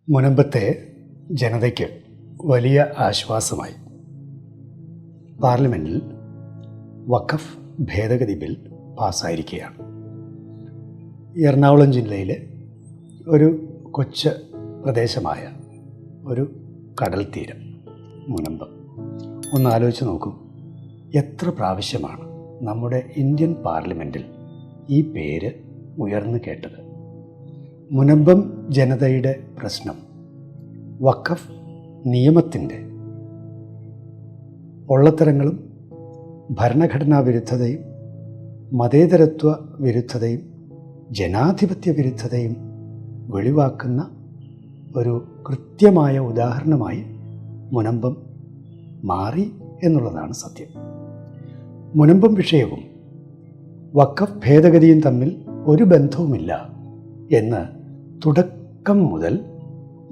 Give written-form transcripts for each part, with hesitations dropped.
മുനമ്പത്തെ ജനതയ്ക്ക് വലിയ ആശ്വാസമായി. പാർലമെൻറ്റിൽ വഖഫ് ഭേദഗതി ബിൽ പാസ്സായിരിക്കുകയാണ്. എറണാകുളം ജില്ലയിലെ ഒരു കൊച്ചു പ്രദേശമായ ഒരു കടൽ തീരം മുനമ്പം. ഒന്ന് ആലോചിച്ച് നോക്കൂ, എത്ര പ്രാവശ്യമാണ് നമ്മുടെ ഇന്ത്യൻ പാർലമെൻറ്റിൽ ഈ പേര് ഉയർന്നു കേട്ടത്. മുനമ്പം ജനതയുടെ പ്രശ്നം വഖഫ് നിയമത്തിൻ്റെ പൊള്ളത്തരങ്ങളും ഭരണഘടനാ വിരുദ്ധതയും മതേതരത്വ വിരുദ്ധതയും ജനാധിപത്യ വിരുദ്ധതയും വെളിവാക്കുന്ന ഒരു കൃത്യമായ ഉദാഹരണമായി മുനമ്പം മാറി എന്നുള്ളതാണ് സത്യം. മുനമ്പം വിഷയവും വഖഫ് ഭേദഗതിയും തമ്മിൽ ഒരു ബന്ധവുമില്ല എന്ന് തുടക്കം മുതൽ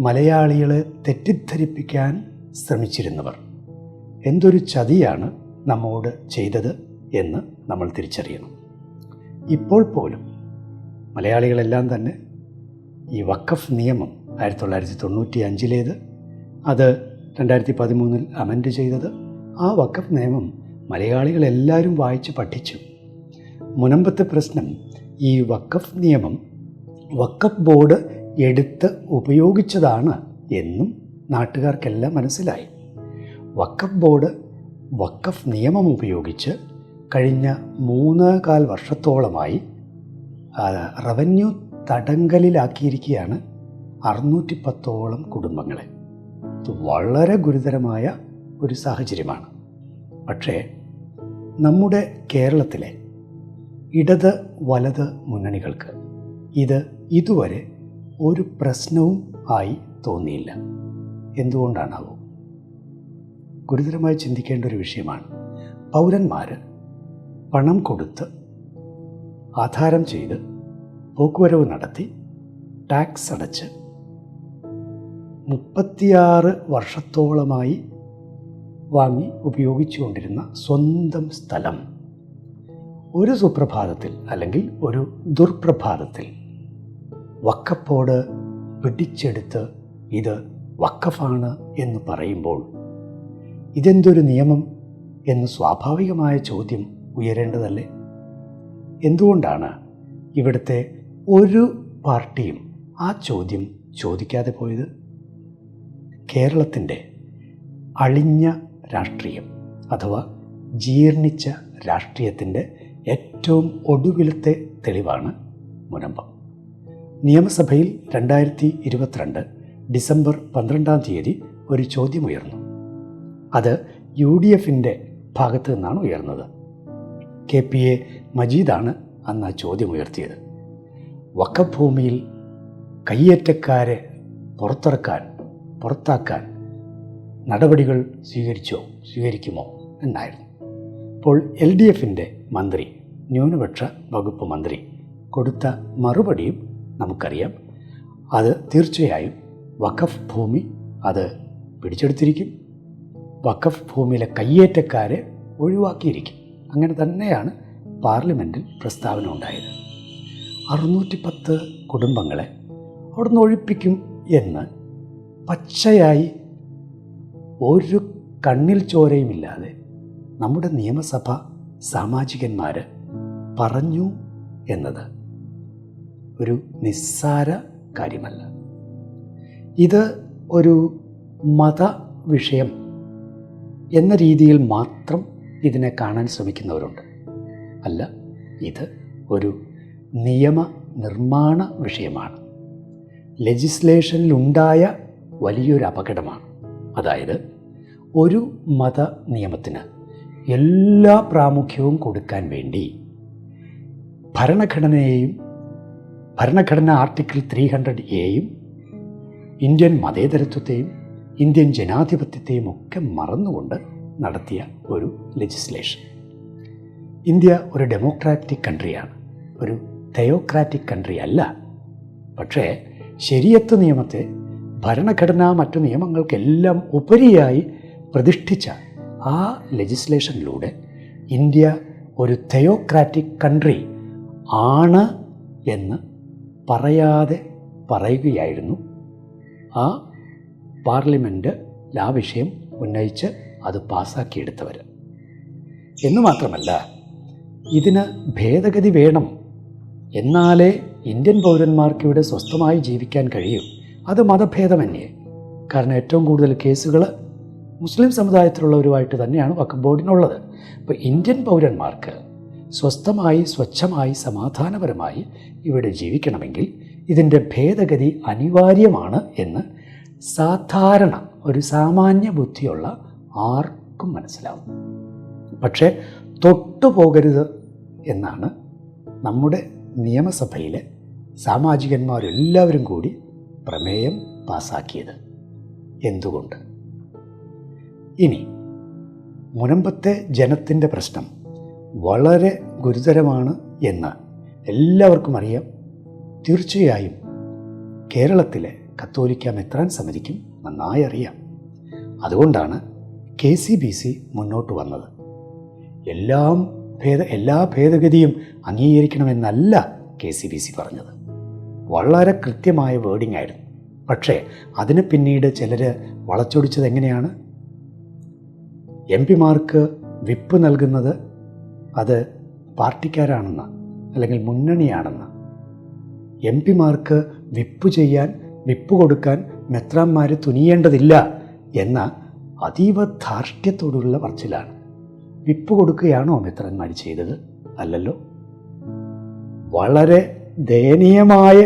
മലയാളികളെ തെറ്റിദ്ധരിപ്പിക്കാൻ ശ്രമിച്ചിരുന്നവർ എന്തൊരു ചതിയാണ് നമ്മോട് ചെയ്തത് എന്ന് നമ്മൾ തിരിച്ചറിയണം. ഇപ്പോൾ പോലും മലയാളികളെല്ലാം തന്നെ ഈ വഖഫ് നിയമം 1995 അത് 2013 അമെൻഡ് ചെയ്തത്, ആ വഖഫ് നിയമം മലയാളികളെല്ലാവരും വായിച്ച് പഠിച്ചു. മുനമ്പത്തെ പ്രശ്നം ഈ വഖഫ് നിയമം വഖഫ് ബോർഡ് എടുത്ത് ഉപയോഗിച്ചതാണ് എന്നും നാട്ടുകാർക്കെല്ലാം മനസ്സിലായി. വഖഫ് ബോർഡ് വഖഫ് നിയമം ഉപയോഗിച്ച് കഴിഞ്ഞ 3.25 വർഷത്തോളമായി റവന്യൂ തടങ്കലിലാക്കിയിരിക്കുകയാണ് 610ഓളം കുടുംബങ്ങളെ. ഇത് വളരെ ഗുരുതരമായ ഒരു സാഹചര്യമാണ്. പക്ഷേ നമ്മുടെ കേരളത്തിലെ ഇടത് വലത് മുന്നണികൾക്ക് ഇത് ഇതുവരെ ഒരു പ്രശ്നവും ആയി തോന്നിയില്ല. എന്തുകൊണ്ടാണാവോ? ഗുരുതരമായി ചിന്തിക്കേണ്ട ഒരു വിഷയമാണ്. പൗരന്മാർ പണം കൊടുത്ത് ആധാരം ചെയ്ത് പോക്കുവരവ് നടത്തി ടാക്സ് അടച്ച് 36 വർഷത്തോളമായി വാങ്ങി ഉപയോഗിച്ചുകൊണ്ടിരുന്ന സ്വന്തം സ്ഥലം ഒരു സുപ്രഭാതത്തിൽ അല്ലെങ്കിൽ ഒരു ദുർപ്രഭാതത്തിൽ വഖഫ് ബോർഡ് പിടിച്ചെടുത്ത് ഇത് വഖഫാണ് എന്ന് പറയുമ്പോൾ ഇതെന്തൊരു നിയമം എന്ന് സ്വാഭാവികമായ ചോദ്യം ഉയരേണ്ടതല്ലേ? എന്തുകൊണ്ടാണ് ഇവിടുത്തെ ഒരു പാർട്ടിയും ആ ചോദ്യം ചോദിക്കാതെ പോയത്? കേരളത്തിൻ്റെ അളിഞ്ഞ രാഷ്ട്രീയം അഥവാ ജീർണിച്ച രാഷ്ട്രീയത്തിൻ്റെ ഏറ്റവും ഒടുവിലത്തെ തെളിവാണ് മുനമ്പം. നിയമസഭയിൽ 2022 ഡിസംബർ 12 ഒരു ചോദ്യമുയർന്നു. അത് UDFൻ്റെ ഭാഗത്തു നിന്നാണ് ഉയർന്നത്. KPA മജീദാണ് അന്ന് ആ ചോദ്യമുയർത്തിയത്. വഖഫ് ഭൂമിയിൽ കയ്യേറ്റക്കാരെ പുറത്താക്കാൻ നടപടികൾ സ്വീകരിക്കുമോ എന്നായിരുന്നു. അപ്പോൾ LDFൻ്റെ മന്ത്രി, ന്യൂനപക്ഷ വകുപ്പ് മന്ത്രി കൊടുത്ത മറുപടിയും നമുക്കറിയാം. അത് തീർച്ചയായും വഖഫ് ഭൂമി അത് പിടിച്ചെടുത്തിരിക്കും, വഖഫ് ഭൂമിയിലെ കയ്യേറ്റക്കാരെ ഒഴിവാക്കിയിരിക്കും. അങ്ങനെ തന്നെയാണ് പാർലമെൻറ്റിൽ പ്രസ്താവന ഉണ്ടായത്. 610 കുടുംബങ്ങളെ അവിടുന്ന് ഒഴിപ്പിക്കും എന്ന് പച്ചയായി ഒരു കണ്ണിൽ ചോരയുമില്ലാതെ നമ്മുടെ നിയമസഭ സാമാജികന്മാർ പറഞ്ഞു എന്നത് ഒരു നിസ്സാര കാര്യമല്ല. ഇത് ഒരു മത വിഷയം എന്ന രീതിയിൽ മാത്രം ഇതിനെ കാണാൻ ശ്രമിക്കുന്നവരുണ്ട്. അല്ല, ഇത് ഒരു നിയമ നിർമ്മാണ വിഷയമാണ്. ലെജിസ്ലേഷനിലുണ്ടായ വലിയൊരു അപകടമാണ്. അതായത് ഒരു മത നിയമത്തിന് എല്ലാ പ്രാമുഖ്യവും കൊടുക്കാൻ വേണ്ടി ഭരണഘടന ആർട്ടിക്കിൾ 300A ഇന്ത്യൻ മതേതരത്വത്തെയും ഇന്ത്യൻ ജനാധിപത്യത്തെയും ഒക്കെ മറന്നുകൊണ്ട് നടത്തിയ ഒരു ലെജിസ്ലേഷൻ. ഇന്ത്യ ഒരു ഡെമോക്രാറ്റിക് കൺട്രിയാണ്, ഒരു തെയോക്രാറ്റിക് കൺട്രി അല്ല. പക്ഷേ ശരീഅത്ത് നിയമത്തെ ഭരണഘടന മറ്റു നിയമങ്ങൾക്കെല്ലാം ഉപരിയായി പ്രതിഷ്ഠിച്ച ആ ലെജിസ്ലേഷനിലൂടെ ഇന്ത്യ ഒരു തെയോക്രാറ്റിക് കൺട്രി ആണ് എന്ന് പറയാതെ പറയുകയായിരുന്നു ആ പാർലമെൻറ്റ് ആ വിഷയം ഉന്നയിച്ച് അത് പാസ്സാക്കിയെടുത്തവർ. എന്ന് മാത്രമല്ല, ഇതിന് ഭേദഗതി വേണം, എന്നാലേ ഇന്ത്യൻ പൗരന്മാർക്ക് ഇവിടെ സ്വസ്ഥമായി ജീവിക്കാൻ കഴിയും. അത് മതഭേദമന്യേ. കാരണം ഏറ്റവും കൂടുതൽ കേസുകൾ മുസ്ലിം സമുദായത്തിലുള്ളവരുമായിട്ട് തന്നെയാണ് വഖഫ് ബോർഡിനുള്ളത്. അപ്പോൾ ഇന്ത്യൻ പൗരന്മാർക്ക് സ്വസ്ഥമായി, സ്വച്ഛമായി, സമാധാനപരമായി ഇവിടെ ജീവിക്കണമെങ്കിൽ ഇതിൻ്റെ ഭേദഗതി അനിവാര്യമാണ് എന്ന് സാധാരണ ഒരു സാമാന്യ ബുദ്ധിയുള്ള ആർക്കും മനസ്സിലാവും. പക്ഷേ തൊട്ടുപോകരുത് എന്നാണ് നമ്മുടെ നിയമസഭയിലെ സാമാജികന്മാരെല്ലാവരും കൂടി പ്രമേയം പാസാക്കിയത്. എന്തുകൊണ്ട്? ഇനി മുനമ്പത്തെ ജനത്തിൻ്റെ പ്രശ്നം വളരെ ഗുരുതരമാണ് എന്ന് എല്ലാവർക്കും അറിയാം. തീർച്ചയായും കേരളത്തിലെ കത്തോലിക്ക മെത്രാൻ സമിതിക്കും നന്നായി അറിയാം. അതുകൊണ്ടാണ് KCBC മുന്നോട്ട് വന്നത്. എല്ലാ ഭേദഗതിയും അംഗീകരിക്കണമെന്നല്ല KCBC പറഞ്ഞത്. വളരെ കൃത്യമായ വേർഡിംഗ് ആയിരുന്നു. പക്ഷേ അതിന് പിന്നീട് ചിലർ വളച്ചൊടിച്ചത് എങ്ങനെയാണ്? MP-മാർക്ക് വിപ്പ് നൽകുന്നത് അത് പാർട്ടിക്കാരാണെന്ന്, അല്ലെങ്കിൽ മുന്നണിയാണെന്ന്. MP-മാർക്ക് വിപ്പ് കൊടുക്കാൻ മെത്രാന്മാർ തുനിയേണ്ടതില്ല എന്ന അതീവ ധാർഷ്ട്യത്തോടുള്ള പറച്ചിലാണ്. വിപ്പ് കൊടുക്കുകയാണോ മെത്രാന്മാർ ചെയ്തത്? അല്ലല്ലോ. വളരെ ദയനീയമായ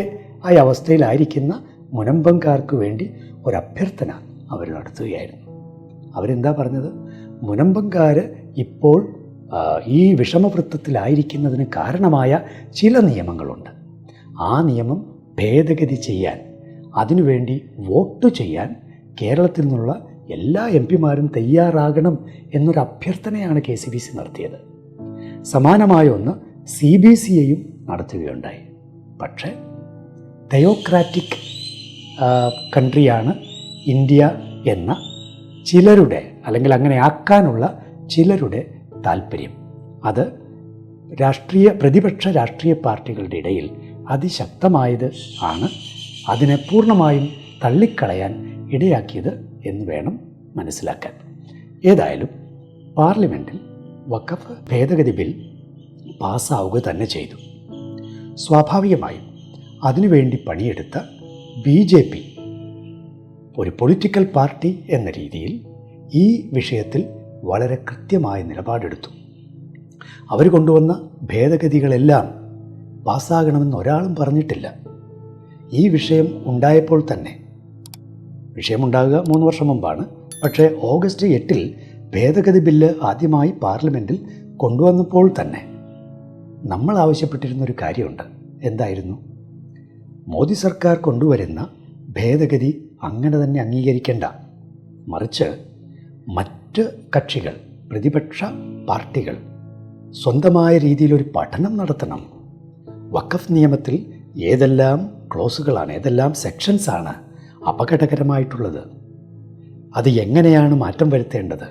ആ അവസ്ഥയിലായിരിക്കുന്ന മുനമ്പംകാർക്ക് വേണ്ടി ഒരഭ്യർത്ഥന അവർ നടത്തുകയായിരുന്നു. അവരെന്താ പറഞ്ഞത്? മുനമ്പംകാർ ഇപ്പോൾ ഈ വിഷമവൃത്തത്തിലായിരിക്കുന്നതിന് കാരണമായ ചില നിയമങ്ങളുണ്ട്. ആ നിയമം ഭേദഗതി ചെയ്യാൻ, അതിനുവേണ്ടി വോട്ട് ചെയ്യാൻ കേരളത്തിൽ നിന്നുള്ള എല്ലാ MP-മാരും തയ്യാറാകണം എന്നൊരു അഭ്യർത്ഥനയാണ് KCBC നടത്തിയത്. സമാനമായ ഒന്ന് CBCയെയും നടത്തുകയുണ്ടായി. പക്ഷേ തെയോക്രാറ്റിക് കൺട്രിയാണ് ഇന്ത്യ എന്ന ചിലരുടെ, അല്ലെങ്കിൽ അങ്ങനെ ആക്കാനുള്ള ചിലരുടെ താല്പര്യം, അത് പ്രതിപക്ഷ രാഷ്ട്രീയ പാർട്ടികളുടെ ഇടയിൽ അതിശക്തമായത് ആണ് അതിനെ പൂർണ്ണമായും തള്ളിക്കളയാൻ ഇടയാക്കിയത് എന്ന് വേണം മനസ്സിലാക്കാൻ. ഏതായാലും പാർലമെൻറ്റിൽ വഖഫ് ഭേദഗതി ബിൽ പാസ്സാവുക തന്നെ ചെയ്തു. സ്വാഭാവികമായും അതിനുവേണ്ടി പണിയെടുത്ത BJP ഒരു പൊളിറ്റിക്കൽ പാർട്ടി എന്ന രീതിയിൽ ഈ വിഷയത്തിൽ വളരെ കൃത്യമായ നിലപാടെടുത്തു. അവർ കൊണ്ടുവന്ന ഭേദഗതികളെല്ലാം പാസ്സാകണമെന്ന് ഒരാളും പറഞ്ഞിട്ടില്ല. ഈ വിഷയം ഉണ്ടായപ്പോൾ തന്നെ, വിഷയമുണ്ടാകുക 3 വർഷം മുമ്പാണ്, പക്ഷേ ഓഗസ്റ്റ് 8 ഭേദഗതി ബില്ല് ആദ്യമായി പാർലമെൻറ്റിൽ കൊണ്ടുവന്നപ്പോൾ തന്നെ നമ്മൾ ആവശ്യപ്പെട്ടിരുന്നൊരു കാര്യമുണ്ട്. എന്തായിരുന്നു? മോദി സർക്കാർ കൊണ്ടുവരുന്ന ഭേദഗതി അങ്ങനെ തന്നെ അംഗീകരിക്കേണ്ട, മറിച്ച് മറ്റ് കക്ഷികൾ, പ്രതിപക്ഷ പാർട്ടികൾ സ്വന്തമായ രീതിയിലൊരു പഠനം നടത്തണം. വഖഫ് നിയമത്തിൽ ഏതെല്ലാം ക്ലോസുകളാണ്, ഏതെല്ലാം സെക്ഷൻസാണ് അപകടകരമായിട്ടുള്ളത്, അത് എങ്ങനെയാണ് മാറ്റം വരുത്തേണ്ടത്,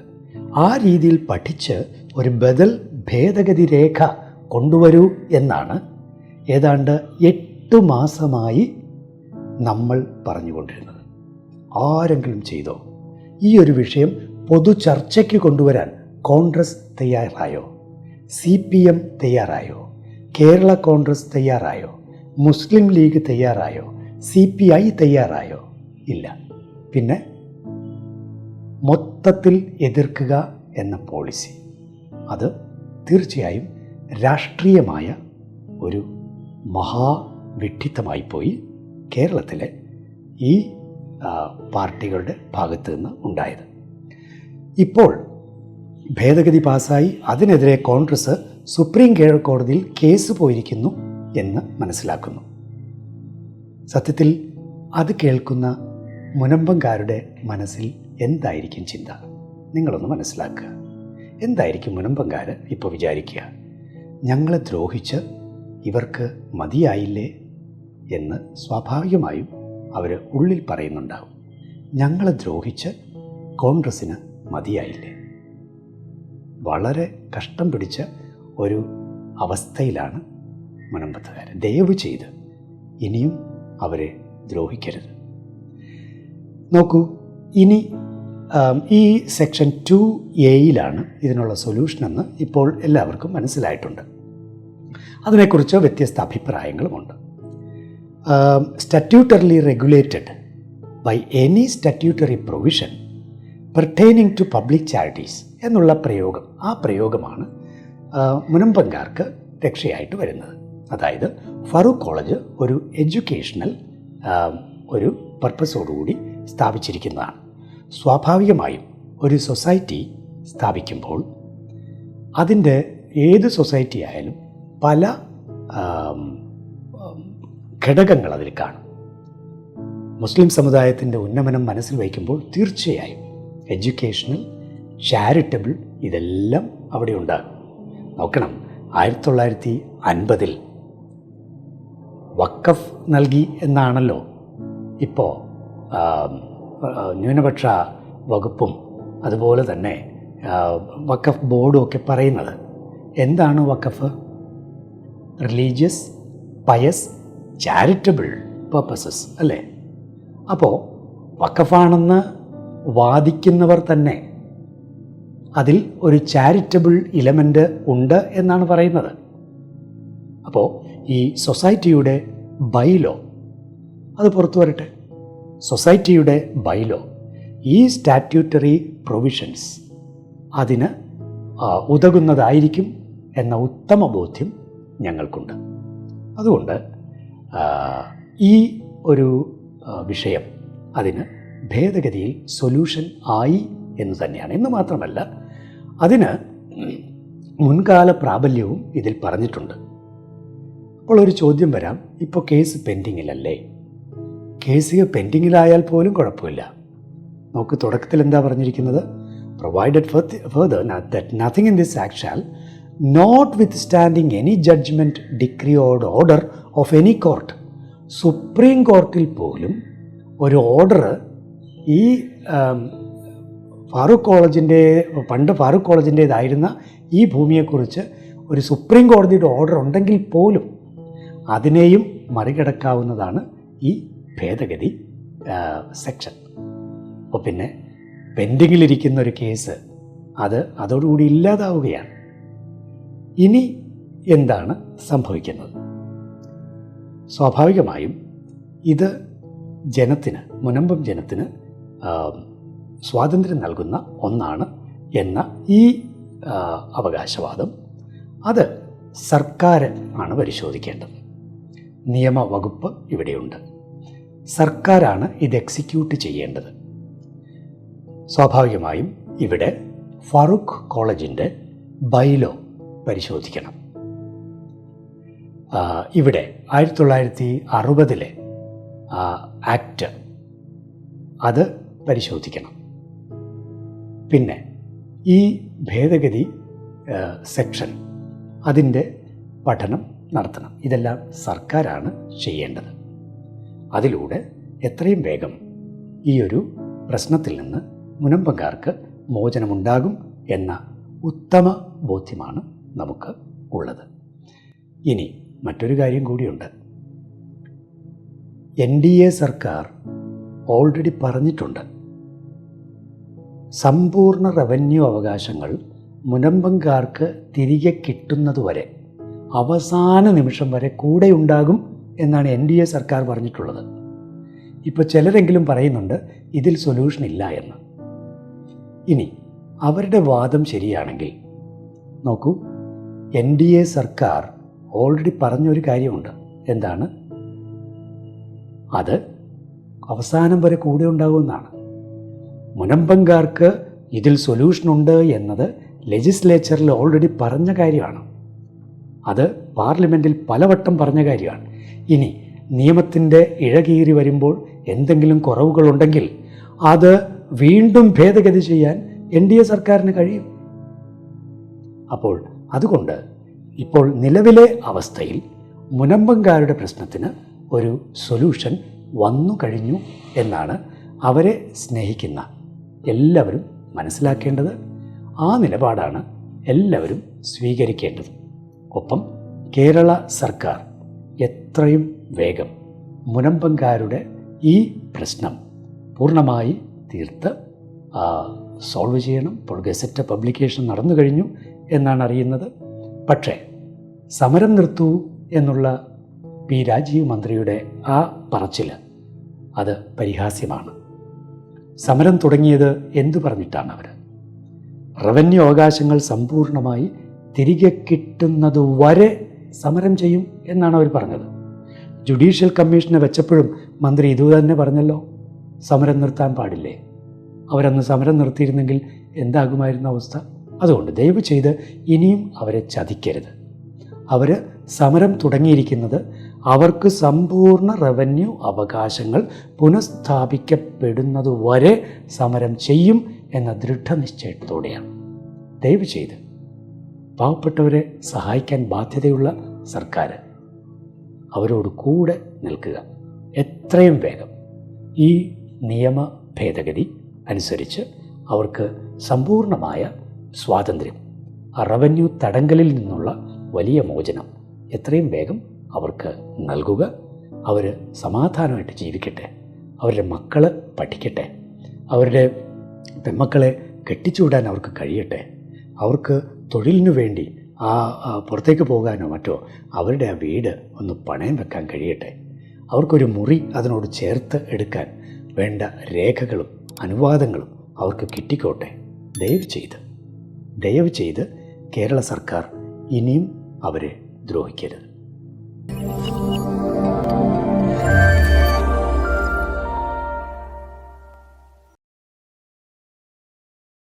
ആ രീതിയിൽ പഠിച്ച് ഒരു ബദൽ ഭേദഗതി രേഖ കൊണ്ടുവരൂ എന്നാണ് ഏതാണ്ട് 8 മാസമായി നമ്മൾ പറഞ്ഞുകൊണ്ടിരുന്നത്. ആരെങ്കിലും ചെയ്തോ? ഈ ഒരു വിഷയം പൊതു ചർച്ചയ്ക്ക് കൊണ്ടുവരാൻ കോൺഗ്രസ് തയ്യാറായോ? CPM തയ്യാറായോ? കേരള കോൺഗ്രസ് തയ്യാറായോ? മുസ്ലിം ലീഗ് തയ്യാറായോ? CPI തയ്യാറായോ? ഇല്ല. പിന്നെ മൊത്തത്തിൽ എതിർക്കുക എന്ന പോളിസി, അത് തീർച്ചയായും രാഷ്ട്രീയമായ ഒരു മഹാവിഡ്ഢിത്തമായിപ്പോയി കേരളത്തിലെ ഈ പാർട്ടികളുടെ ഭാഗത്തു നിന്ന് ഉണ്ടായത്. ഇപ്പോൾ ഭേദഗതി പാസ്സായി, അതിനെതിരെ കോൺഗ്രസ് സുപ്രീം കോടതിയിൽ കേസ് പോയിരിക്കുന്നു എന്ന് മനസ്സിലാക്കുന്നു. സത്യത്തിൽ അത് കേൾക്കുന്ന മുനമ്പംകാരുടെ മനസ്സിൽ എന്തായിരിക്കും ചിന്ത? നിങ്ങളൊന്ന് മനസ്സിലാക്കുക. എന്തായിരിക്കും മുനമ്പംകാർ ഇപ്പോൾ വിചാരിക്കുക? ഞങ്ങളെ ദ്രോഹിച്ച് ഇവർക്ക് മതിയായില്ലേ എന്ന് സ്വാഭാവികമായും അവർ ഉള്ളിൽ പറയുന്നുണ്ടാവും. ഞങ്ങളെ ദ്രോഹിച്ച് കോൺഗ്രസ്സിന് മതിയായില്ലേ? വളരെ കഷ്ടം പിടിച്ച ഒരു അവസ്ഥയിലാണ് മുനമ്പത്തുകാർ. ദയവ് ചെയ്ത് ഇനിയും അവരെ ദ്രോഹിക്കരുത്. നോക്കൂ, ഇനി ഈ സെക്ഷൻ 2A ഇതിനുള്ള സൊല്യൂഷനെന്ന് ഇപ്പോൾ എല്ലാവർക്കും മനസ്സിലായിട്ടുണ്ട്. അതിനെക്കുറിച്ച് വ്യത്യസ്ത അഭിപ്രായങ്ങളുമുണ്ട്. Statutorily regulated by any statutory provision pertaining to public charities എന്നുള്ള പ്രയോഗം, ആ പ്രയോഗമാണ് മുനമ്പംകാർക്ക് രക്ഷയായിട്ട് വരുന്നത്. അതായത് ഫറൂഖ് കോളേജ് ഒരു എഡ്യൂക്കേഷണൽ ഒരു പർപ്പസോടുകൂടി സ്ഥാപിച്ചിരിക്കുന്നതാണ്. സ്വാഭാവികമായും ഒരു സൊസൈറ്റി സ്ഥാപിക്കുമ്പോൾ അതിൻ്റെ ഏത് സൊസൈറ്റി ആയാലും പല ഘടകങ്ങൾ അതിൽ കാണും. മുസ്ലിം സമുദായത്തിൻ്റെ ഉന്നമനം മനസ്സിൽ വയ്ക്കുമ്പോൾ തീർച്ചയായും എഡ്യൂക്കേഷണൽ, ചാരിറ്റബിൾ ഇതെല്ലാം അവിടെ ഉണ്ടാകും. നോക്കണം, 1950 വഖഫ് നൽകി എന്നാണല്ലോ ഇപ്പോൾ ന്യൂനപക്ഷ വകുപ്പും അതുപോലെ തന്നെ വഖഫ് ബോർഡും ഒക്കെ പറയുന്നത്. എന്താണ് വഖഫ്? റിലീജിയസ്, പയസ്, ചാരിറ്റബിൾ പർപ്പസസ് അല്ലേ? അപ്പോൾ വഖഫാണെന്ന് വാദിക്കുന്നവർ തന്നെ അതിൽ ഒരു ചാരിറ്റബിൾ ഇലമെൻ്റ് ഉണ്ട് എന്നാണ് പറയുന്നത്. അപ്പോൾ ഈ സൊസൈറ്റിയുടെ ബൈലോ അത് പുറത്തു വരട്ടെ. സൊസൈറ്റിയുടെ ബൈലോ, ഈ സ്റ്റാറ്റ്യൂട്ടറി പ്രൊവിഷൻസ് അതിന് ഉതകുന്നതായിരിക്കും എന്ന ഉത്തമ ബോധ്യം ഞങ്ങൾക്കുണ്ട്. അതുകൊണ്ട് ഈ ഒരു വിഷയം അതിന് ഭേദഗതിയിൽ സൊല്യൂഷൻ ആയി എന്ന് തന്നെയാണ്. എന്ന് മാത്രമല്ല, അതിന് മുൻകാല പ്രാബല്യവും ഇതിൽ പറഞ്ഞിട്ടുണ്ട്. അപ്പോൾ ഒരു ചോദ്യം വരാം, ഇപ്പോൾ കേസ് പെൻഡിങ്ങിലല്ലേ? കേസ് പെൻഡിങ്ങിലായാൽ പോലും കുഴപ്പമില്ല. നമുക്ക് തുടക്കത്തിൽ എന്താ പറഞ്ഞിരിക്കുന്നത്? Provided further that nothing in this act shall notwithstanding any judgment, decree or order of any court. Supreme കോർട്ടിൽ പോലും ഒരു ഓർഡർ ഈ ഫാറൂഖ് കോളേജിൻ്റേതായിരുന്ന ഈ ഭൂമിയെക്കുറിച്ച് ഒരു സുപ്രീം കോടതിയുടെ ഓർഡർ ഉണ്ടെങ്കിൽ പോലും അതിനെയും മറികടക്കാവുന്നതാണ് ഈ ഭേദഗതി സെക്ഷൻ. അപ്പോൾ പിന്നെ പെൻഡിങ്ങിലിരിക്കുന്ന ഒരു കേസ് അതോടുകൂടി ഇല്ലാതാവുകയാണ്. ഇനി എന്താണ് സംഭവിക്കുന്നത്? സ്വാഭാവികമായും ഇത് മുനമ്പം ജനത്തിന് സ്വാതന്ത്ര്യം നൽകുന്ന ഒന്നാണ് എന്ന ഈ അവകാശവാദം അത് സർക്കാർ ആണ് പരിശോധിക്കേണ്ടത്. നിയമവകുപ്പ് ഇവിടെയുണ്ട്. സർക്കാരാണ് ഇത് എക്സിക്യൂട്ട് ചെയ്യേണ്ടത്. സ്വാഭാവികമായും ഇവിടെ ഫറൂഖ് കോളേജിൻ്റെ ബൈലോ പരിശോധിക്കണം. ഇവിടെ 1960 ആക്ട് അത് പരിശോധിക്കണം. പിന്നെ ഈ ഭേദഗതി സെക്ഷൻ അതിൻ്റെ പഠനം നടത്തണം. ഇതെല്ലാം സർക്കാരാണ് ചെയ്യേണ്ടത്. അതിലൂടെ എത്രയും വേഗം ഈ ഒരു പ്രശ്നത്തിൽ നിന്ന് മുനമ്പംകാർക്ക് മോചനമുണ്ടാകും എന്ന ഉത്തമ ബോധ്യമാണ് നമുക്ക് ഉള്ളത്. ഇനി മറ്റൊരു കാര്യം കൂടിയുണ്ട്. NDA സർക്കാർ ഓൾറെഡി പറഞ്ഞിട്ടുണ്ട്, സമ്പൂർണ്ണ റവന്യൂ അവകാശങ്ങൾ മുനമ്പംകാർക്ക് തിരികെ കിട്ടുന്നതുവരെ അവസാന നിമിഷം വരെ കൂടെ ഉണ്ടാകും എന്നാണ് NDA സർക്കാർ പറഞ്ഞിട്ടുള്ളത്. ഇപ്പോൾ ചിലരെങ്കിലും പറയുന്നുണ്ട് ഇതിൽ സൊല്യൂഷൻ ഇല്ല എന്ന്. ഇനി അവരുടെ വാദം ശരിയാണെങ്കിൽ നോക്കൂ, NDA സർക്കാർ ഓൾറെഡി പറഞ്ഞൊരു കാര്യമുണ്ട്. എന്താണ്? അത് അവസാനം വരെ കൂടെ ഉണ്ടാകുമെന്നാണ്. മുനമ്പംകാർക്ക് ഇതിൽ സൊല്യൂഷനുണ്ട് എന്നത് ലെജിസ്ലേച്ചറിൽ ഓൾറെഡി പറഞ്ഞ കാര്യമാണ്. അത് പാർലമെൻറ്റിൽ പലവട്ടം പറഞ്ഞ കാര്യമാണ്. ഇനി നിയമത്തിൻ്റെ ഇഴകീറി വരുമ്പോൾ എന്തെങ്കിലും കുറവുകളുണ്ടെങ്കിൽ അത് വീണ്ടും ഭേദഗതി ചെയ്യാൻ NDA സർക്കാരിന് കഴിയും. അപ്പോൾ അതുകൊണ്ട് ഇപ്പോൾ നിലവിലെ അവസ്ഥയിൽ മുനമ്പംകാരുടെ പ്രശ്നത്തിന് ഒരു സൊല്യൂഷൻ വന്നു കഴിഞ്ഞു എന്നാണ് അവരെ സ്നേഹിക്കുന്ന എല്ലാവരും മനസ്സിലാക്കേണ്ടത്. ആ നിലപാടാണ് എല്ലാവരും സ്വീകരിക്കേണ്ടത്. ഒപ്പം കേരള സർക്കാർ എത്രയും വേഗം മുനമ്പംകാരുടെ ഈ പ്രശ്നം പൂർണ്ണമായി തീർത്ത് സോൾവ് ചെയ്യണം. ഇപ്പോൾ ഗസറ്റ് പബ്ലിക്കേഷൻ നടന്നു കഴിഞ്ഞു എന്നാണ് അറിയുന്നത്. പക്ഷേ സമരം നിർത്തൂ എന്നുള്ള പി രാജീവ് മന്ത്രിയുടെ ആ പറച്ചിൽ അത് പരിഹാസ്യമാണ്. സമരം തുടങ്ങിയത് എന്തു പറഞ്ഞിട്ടാണ് അവർ? റവന്യൂ അവകാശങ്ങൾ സമ്പൂർണ്ണമായി തിരികെ കിട്ടുന്നതുവരെ സമരം ചെയ്യും എന്നാണ് അവർ പറഞ്ഞത്. ജുഡീഷ്യൽ കമ്മീഷനെ വെച്ചപ്പോഴും മന്ത്രി ഇതുതന്നെ പറഞ്ഞല്ലോ, സമരം നിർത്താൻ പാടില്ലേ. അവരന്ന് സമരം നിർത്തിയിരുന്നെങ്കിൽ എന്താകുമായിരുന്ന അവസ്ഥ? അതുകൊണ്ട് ദയവ് ചെയ്ത് ഇനിയും അവരെ ചതിക്കരുത്. അവർ സമരം തുടങ്ങിയിരിക്കുന്നത് അവർക്ക് സമ്പൂർണ്ണ റവന്യൂ അവകാശങ്ങൾ പുനഃസ്ഥാപിക്കപ്പെടുന്നതുവരെ സമരം ചെയ്യും എന്ന ദൃഢനിശ്ചയത്തോടെയാണ്. ദയവ് ചെയ്ത് പാവപ്പെട്ടവരെ സഹായിക്കാൻ ബാധ്യതയുള്ള സർക്കാർ അവരോട് കൂടെ നിൽക്കുക. എത്രയും വേഗം ഈ നിയമ ഭേദഗതി അനുസരിച്ച് അവർക്ക് സമ്പൂർണമായ സ്വാതന്ത്ര്യം, ആ റവന്യൂ തടങ്കലിൽ നിന്നുള്ള വലിയ മോചനം എത്രയും വേഗം അവർക്ക് നൽകുക. അവർ സമാധാനമായിട്ട് ജീവിക്കട്ടെ, അവരുടെ മക്കൾ പഠിക്കട്ടെ, അവരുടെ പെൺമക്കളെ കെട്ടിച്ചുവിടാൻ അവർക്ക് കഴിയട്ടെ, അവർക്ക് തൊഴിലിനു വേണ്ടി പുറത്തേക്ക് പോകാനോ മറ്റോ അവരുടെ ആ വീട് ഒന്ന് പണയം വെക്കാൻ കഴിയട്ടെ, അവർക്കൊരു മുറി അതിനോട് ചേർത്ത് എടുക്കാൻ വേണ്ട രേഖകളും അനുവാദങ്ങളും അവർക്ക് കിട്ടിക്കോട്ടെ. ദയവ് ചെയ്ത് കേരള സർക്കാർ ഇനിയും അവരെ ദ്രോഹിക്കരുത്.